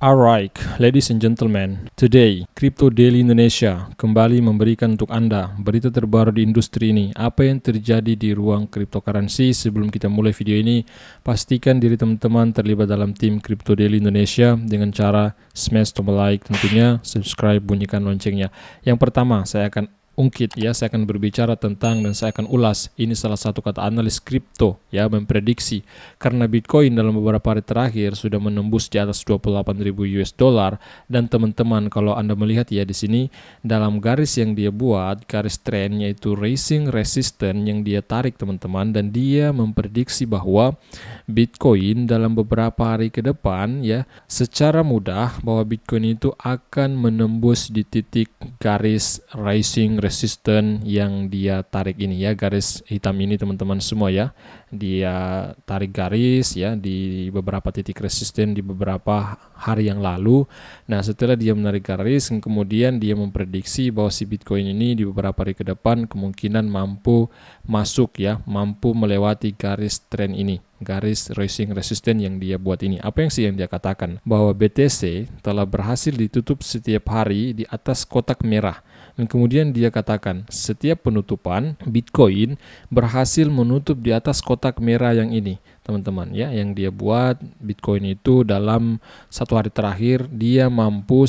Alright, ladies and gentlemen, today Crypto Daily Indonesia kembali memberikan untuk Anda berita terbaru di industri ini. Apa yang terjadi di ruang cryptocurrency? Sebelum kita mulai video ini, pastikan diri teman-teman terlibat dalam tim Crypto Daily Indonesia dengan cara smash tombol like tentunya, subscribe, bunyikan loncengnya. Yang pertama, saya akan saya akan berbicara tentang dan saya akan ulas. Ini salah satu kata analis kripto memprediksi karena Bitcoin dalam beberapa hari terakhir sudah menembus di atas 28.000 US dollar, dan teman-teman kalau Anda melihat di sini dalam garis yang dia buat, garis trend yaitu rising resistance yang dia tarik teman-teman, dan dia memprediksi bahwa Bitcoin dalam beberapa hari ke depan secara mudah bahwa Bitcoin itu akan menembus di titik garis rising resistance yang dia tarik ini garis hitam ini teman-teman semua dia tarik garis di beberapa titik resisten di beberapa hari yang lalu. Nah, setelah dia menarik garis, kemudian dia memprediksi bahwa si Bitcoin ini di beberapa hari ke depan kemungkinan mampu masuk mampu melewati garis trend ini, garis rising resistance yang dia buat ini. Apa yang dia katakan? Bahwa BTC telah berhasil ditutup setiap hari di atas kotak merah. Dan kemudian dia katakan setiap penutupan Bitcoin berhasil menutup di atas kotak merah yang ini teman-teman yang dia buat. Bitcoin itu dalam satu hari terakhir dia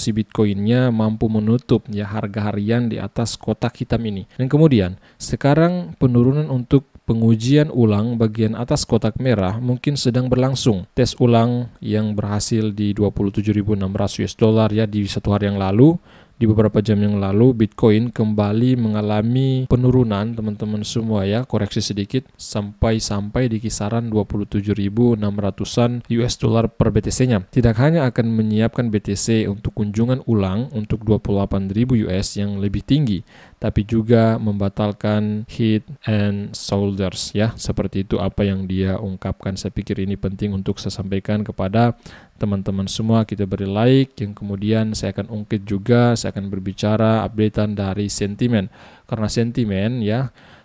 si Bitcoinnya mampu menutup harga harian di atas kotak hitam ini. Dan kemudian sekarang penurunan untuk pengujian ulang bagian atas kotak merah mungkin sedang berlangsung. Tes ulang yang berhasil di 27.600 US dollar di satu hari yang lalu. Di beberapa jam yang lalu Bitcoin kembali mengalami penurunan teman-teman semua koreksi sedikit sampai di kisaran 27.600-an US dollar per BTC-nya. Tidak hanya akan menyiapkan BTC untuk kunjungan ulang untuk 28.000 US yang lebih tinggi, tapi juga membatalkan head and shoulders seperti itu apa yang dia ungkapkan. Saya pikir ini penting untuk saya sampaikan kepada teman-teman semua. Kita beri like, yang kemudian saya akan ungkit juga, saya akan berbicara updatean dari sentimen, karena sentimen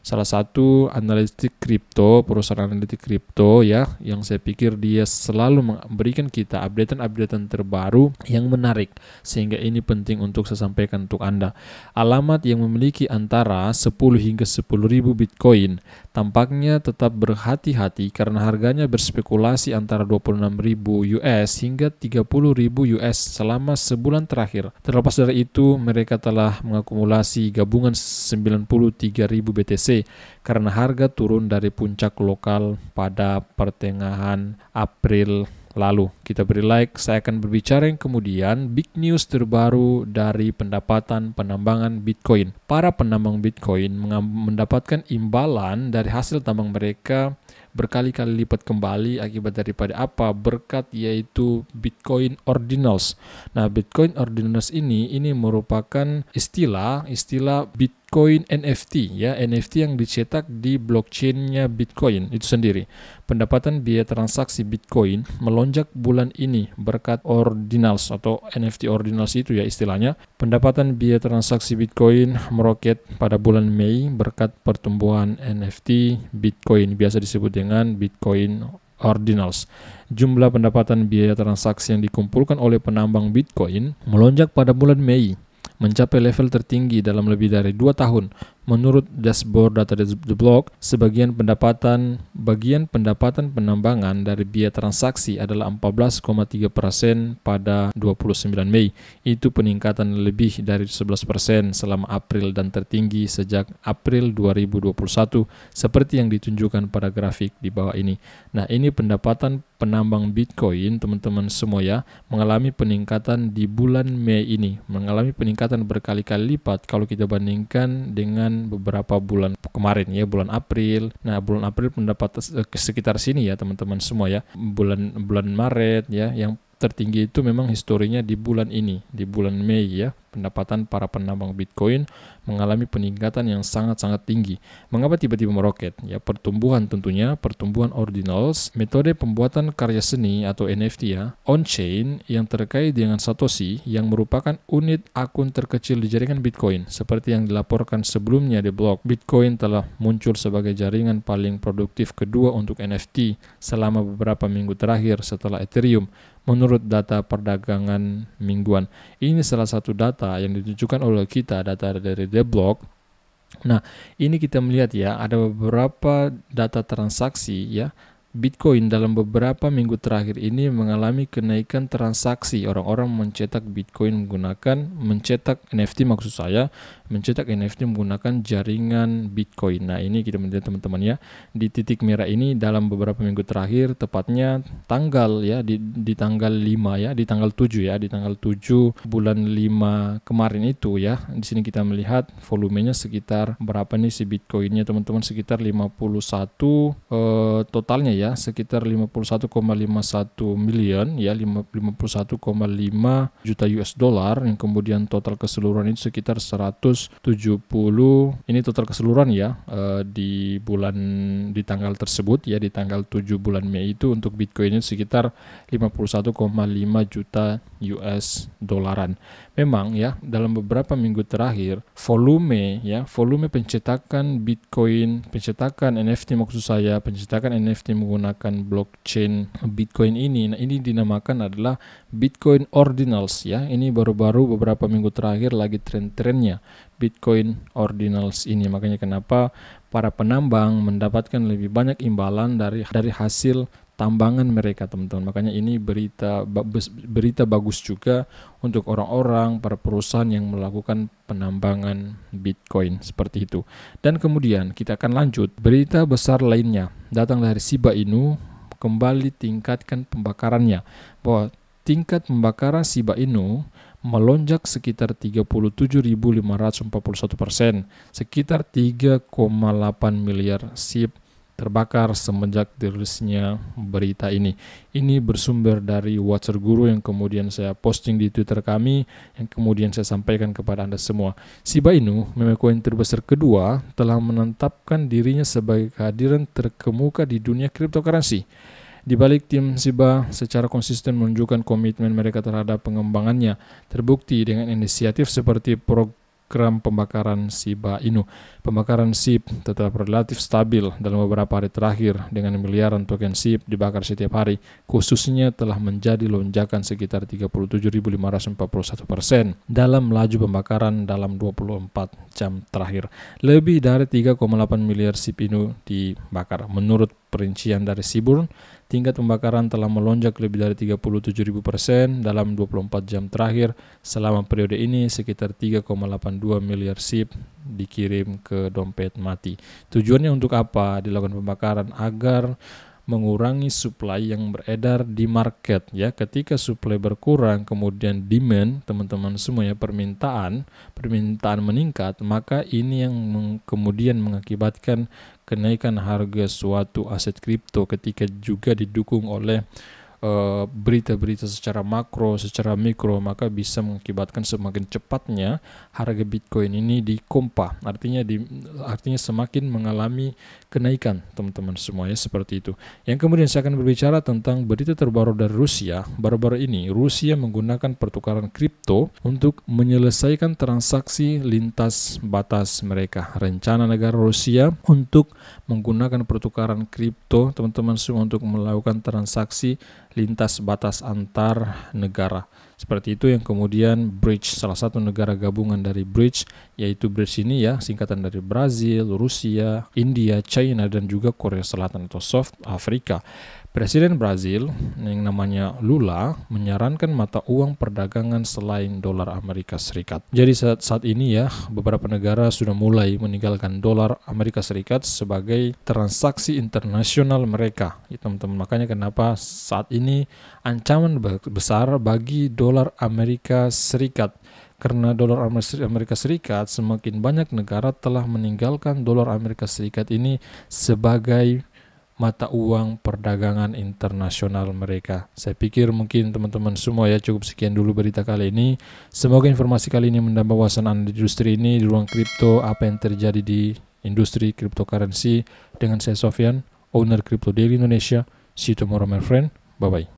salah satu analitik kripto, perusahaan analitik kripto yang saya pikir dia selalu memberikan kita updatean terbaru yang menarik, sehingga ini penting untuk saya sampaikan untuk Anda. Alamat yang memiliki antara 10 hingga 10.000 Bitcoin tampaknya tetap berhati-hati karena harganya berspekulasi antara 26.000 US hingga 30.000 US selama sebulan terakhir. Terlepas dari itu, mereka telah mengakumulasi gabungan 93.000 BTC karena harga turun dari puncak lokal pada pertengahan April lalu. Kita beri like. Saya akan berbicara yang kemudian big news terbaru dari pendapatan penambangan Bitcoin. Para penambang Bitcoin mendapatkan imbalan dari hasil tambang mereka berkali-kali lipat kembali akibat daripada apa? Berkat yaitu Bitcoin Ordinals. Nah, Bitcoin Ordinals ini merupakan istilah Bitcoin NFT NFT yang dicetak di blockchain-nya Bitcoin itu sendiri. Pendapatan biaya transaksi Bitcoin melonjak bulan ini berkat Ordinals atau NFT Ordinals itu istilahnya. Pendapatan biaya transaksi Bitcoin meroket pada bulan Mei berkat pertumbuhan NFT Bitcoin, biasa disebut dengan Bitcoin Ordinals. Jumlah pendapatan biaya transaksi yang dikumpulkan oleh penambang Bitcoin melonjak pada bulan Mei, mencapai level tertinggi dalam lebih dari 2 tahun. Menurut dashboard data The Block, bagian pendapatan penambangan dari biaya transaksi adalah 14,3% pada 29 Mei. Itu peningkatan lebih dari 11% selama April dan tertinggi sejak April 2021 seperti yang ditunjukkan pada grafik di bawah ini. Nah, ini pendapatan penambang Bitcoin teman-teman semua mengalami peningkatan di bulan Mei ini, mengalami peningkatan berkali-kali lipat kalau kita bandingkan dengan beberapa bulan kemarin bulan April. Nah, bulan April pendapat sekitar sini teman-teman semua bulan Maret yang tertinggi itu memang historinya di bulan ini, di bulan Mei pendapatan para penambang Bitcoin mengalami peningkatan yang sangat-sangat tinggi. Mengapa tiba-tiba meroket? Ya, pertumbuhan tentunya, pertumbuhan ordinals, metode pembuatan karya seni atau NFT ya, on-chain yang terkait dengan Satoshi yang merupakan unit akun terkecil di jaringan Bitcoin. Seperti yang dilaporkan sebelumnya di blog, Bitcoin telah muncul sebagai jaringan paling produktif kedua untuk NFT selama beberapa minggu terakhir setelah Ethereum, menurut data perdagangan mingguan. Ini salah satu data yang ditunjukkan oleh kita, data dari The Block. Nah, ini kita melihat ya, ada beberapa data transaksi ya, Bitcoin dalam beberapa minggu terakhir ini mengalami kenaikan transaksi. Orang-orang mencetak Bitcoin mencetak NFT maksud saya, mencetak NFT menggunakan jaringan Bitcoin. Nah, ini kita melihat teman-teman ya, di titik merah ini dalam beberapa minggu terakhir, tepatnya tanggal ya, di tanggal 5 ya, di tanggal 7 ya, di tanggal 7 bulan 5 kemarin itu ya. Di sini kita melihat volumenya sekitar berapa nih si Bitcoinnya teman-teman, sekitar 51 totalnya ya, sekitar 51,51 miliar ya, 51,5 juta US dollar, yang kemudian total keseluruhan itu sekitar 170, ini total keseluruhan ya, di tanggal tersebut ya, di tanggal 7 bulan Mei itu untuk Bitcoin itu sekitar 51,5 juta US dolaran. Memang ya, dalam beberapa minggu terakhir volume pencetakan Bitcoin, pencetakan NFT maksud saya, pencetakan NFT menggunakan blockchain Bitcoin ini, nah ini dinamakan adalah Bitcoin Ordinals ya. Ini baru-baru beberapa minggu terakhir lagi tren-trennya Bitcoin Ordinals ini. Makanya kenapa para penambang mendapatkan lebih banyak imbalan dari hasil tambangan mereka teman-teman. Makanya ini berita bagus juga untuk orang-orang, para perusahaan yang melakukan penambangan Bitcoin seperti itu. Dan kemudian kita akan lanjut, berita besar lainnya datang dari Shiba Inu kembali tingkatkan pembakarannya. Bahwa tingkat pembakaran Shiba Inu melonjak sekitar 37.541%, sekitar 3,8 miliar SHIB terbakar semenjak dirilisnya berita ini. Ini bersumber dari Watcher Guru yang kemudian saya posting di Twitter kami, yang kemudian saya sampaikan kepada Anda semua. Shiba Inu, meme koin terbesar kedua, telah menetapkan dirinya sebagai kehadiran terkemuka di dunia cryptocurrency. Di balik tim Shiba secara konsisten menunjukkan komitmen mereka terhadap pengembangannya, terbukti dengan inisiatif seperti program pembakaran Shiba Inu. Pembakaran SHIB tetap relatif stabil dalam beberapa hari terakhir dengan miliaran token SHIB dibakar setiap hari, khususnya telah menjadi lonjakan sekitar 37.541% dalam laju pembakaran dalam 24 jam terakhir. Lebih dari 3,8 miliar SHIB Inu dibakar. Menurut perincian dari Seaborn, tingkat pembakaran telah melonjak lebih dari 37.000% dalam 24 jam terakhir. Selama periode ini, sekitar 3,82 miliar SHIB dikirim ke dompet mati. Tujuannya untuk apa dilakukan pembakaran? Agar mengurangi supply yang beredar di market ya. Ketika supply berkurang, kemudian demand, teman-teman semua ya, permintaan meningkat, maka ini yang kemudian mengakibatkan kenaikan harga suatu aset kripto ketika juga didukung oleh berita-berita secara makro, secara mikro, maka bisa mengakibatkan semakin cepatnya harga Bitcoin ini dikompa. Artinya semakin mengalami kenaikan, teman-teman semua ya, seperti itu. Yang kemudian saya akan berbicara tentang berita terbaru dari Rusia. Baru-baru ini Rusia menggunakan pertukaran kripto untuk menyelesaikan transaksi lintas batas mereka. Rencana negara Rusia untuk menggunakan pertukaran kripto, teman-teman semua, untuk melakukan transaksi lintas batas antar negara. Seperti itu yang kemudian Bridge, salah satu negara gabungan dari Bridge, yaitu Bridge ini ya, singkatan dari Brazil, Rusia, India, China, dan juga Korea Selatan atau South Africa. Presiden Brazil yang namanya Lula menyarankan mata uang perdagangan selain dolar Amerika Serikat. Jadi saat ini ya, beberapa negara sudah mulai meninggalkan dolar Amerika Serikat sebagai transaksi internasional mereka. Ya, teman-teman, makanya kenapa saat ini ancaman besar bagi dolar Amerika Serikat. Karena dolar Amerika Serikat, semakin banyak negara telah meninggalkan dolar Amerika Serikat ini sebagai mata uang perdagangan internasional mereka. Saya pikir mungkin teman-teman semua ya, cukup sekian dulu berita kali ini. Semoga informasi kali ini menambah wawasan Anda di industri ini, di ruang kripto, apa yang terjadi di industri cryptocurrency. Dengan saya Sofyan, owner Crypto Daily Indonesia. See you tomorrow my friend. Bye-bye.